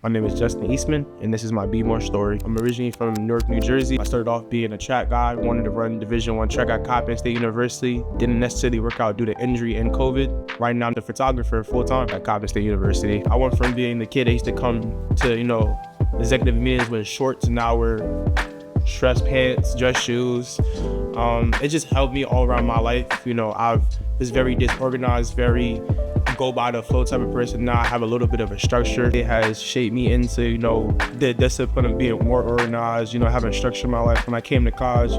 My name is Justin Eastman, and this is my Be More story. I'm originally from Newark, New Jersey. I started off being a track guy, wanted to run Division I track at Coppin State University. Didn't necessarily work out due to injury and COVID. Right now, I'm the photographer full-time at Coppin State University. I went from being the kid that used to come to, executive meetings with shorts, and now we're dress pants, dress shoes. It just helped me all around my life. I was very disorganized, very go by the flow type of person. Now I have a little bit of a structure. It has shaped me into, the discipline of being more organized, having structure in my life. When I came to college,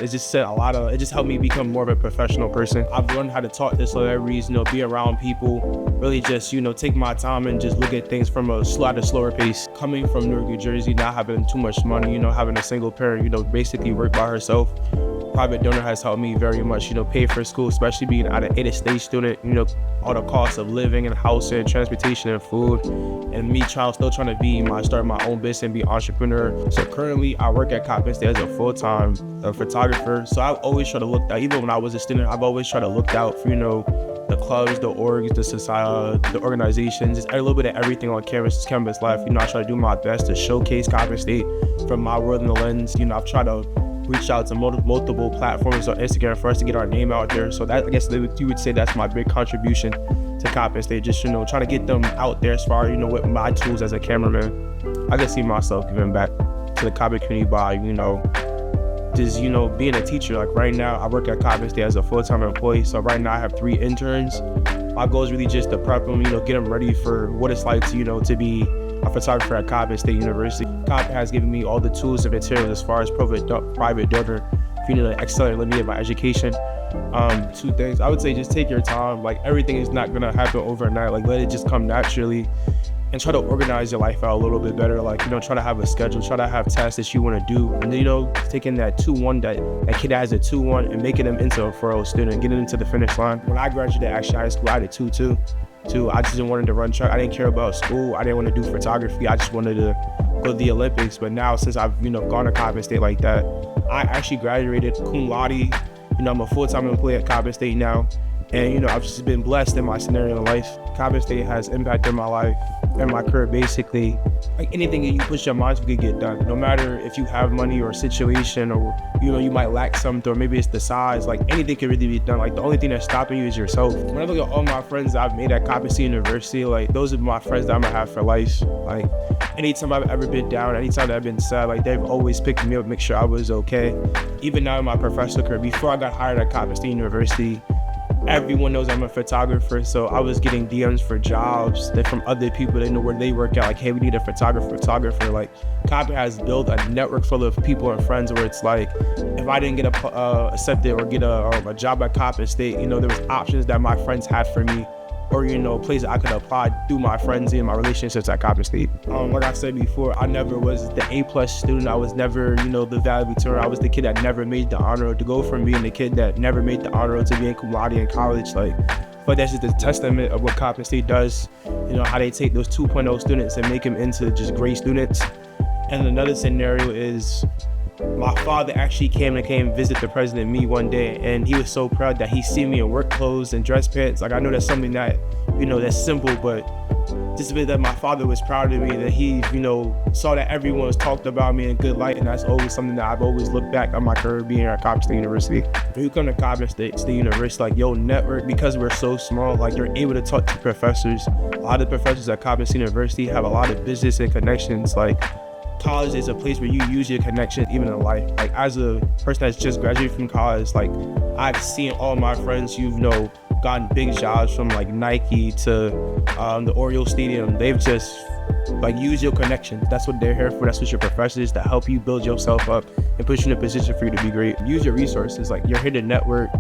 it just helped me become more of a professional person. I've learned how to talk to celebrities, be around people, really just, take my time and just look at things from at a slower pace. Coming from Newark, New Jersey, not having too much money, having a single parent, basically work by herself. Private donor has helped me very much, pay for school, especially being an out-of-state student, all the costs of living and housing, transportation and food, and me still trying to start my own business and be an entrepreneur. So currently I work at Coppin State as a full-time photographer. So I've always tried to look out, even when I was a student, I've always tried to look out for, the clubs, the orgs, the society, the organizations, just a little bit of everything on campus life. I try to do my best to showcase Coppin State from my world in the lens. I've tried to reach out to multiple platforms on Instagram for us to get our name out there. So that, I guess you would say that's my big contribution to Coppin State, just, trying to get them out there as far, with my tools as a cameraman. I can see myself giving back to the Coppin community by, just, being a teacher. Like right now, I work at Coppin State as a full-time employee. So right now I have 3 interns. My goal is really just to prep them, get them ready for what it's like to, to be a photographer at Coppin State University. Coppin has given me all the tools and materials as far as private donor, if you need to accelerate and limit my education. 2 things, I would say just take your time. Like everything is not gonna happen overnight. Like let it just come naturally, and try to organize your life out a little bit better. Like, try to have a schedule, try to have tasks that you want to do. And taking that 2-1, that kid that has a 2-1 and making them into a 4-0 student, getting into the finish line. When I graduated actually high school, I had a 2-2. I just didn't want to run track. I didn't care about school. I didn't want to do photography. I just wanted to go to the Olympics. But now since I've, gone to Coppin State like that, I actually graduated cum laude. I'm a full-time employee at Coppin State now. And, I've just been blessed in my scenario in life. Coppin State has impacted my life and my career basically. Like anything that you push your mind to can get done. No matter if you have money or a situation or, you might lack something, or maybe it's the size, like anything can really be done. Like the only thing that's stopping you is yourself. When I look at all my friends I've made at Coppin State University, like those are my friends that I'm gonna have for life. Like anytime I've ever been down, anytime that I've been sad, like they've always picked me up, make sure I was okay. Even now in my professional career, before I got hired at Coppin State University, everyone knows I'm a photographer, so I was getting DMs for jobs that from other people that know where they work at, like, hey, we need a photographer. Like, Coppin has built a network full of people and friends where it's like, if I didn't get accepted or get a job at Coppin State, there was options that my friends had for me, or, places I could apply through my friends and my relationships at Coppin State. Like I said before, I never was the A+ student. I was never, the valedictorian. I was the kid that never made the honor roll. To go from being the kid that never made the honor roll to being cum laude in college, but that's just a testament of what Coppin State does, how they take those 2.0 students and make them into just great students. And another scenario is, my father actually came and visit the president me one day, and he was so proud that he seen me in work clothes and dress pants. Like I know that's something that, that's simple, but just a bit that my father was proud of me, that he, saw that everyone was talked about me in good light, and that's always something that I've always looked back on my career being here at Coppin State University. When you come to Coppin State University, like your network, because we're so small, like you're able to talk to professors. A lot of professors at Coppin State University have a lot of business and connections. Like college is a place where you use your connections even in life. Like as a person that's just graduated from college, like I've seen all my friends gotten big jobs from like Nike to the Oriole Stadium. They've just use your connections. That's what they're here for. That's what your professors, to help you build yourself up and put you in a position for you to be great. Use your resources. Like you're here to network.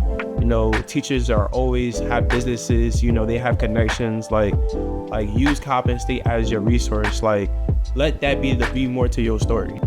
Teachers are always have businesses. They have connections. Like use Coppin State as your resource. Like let that be more to your story.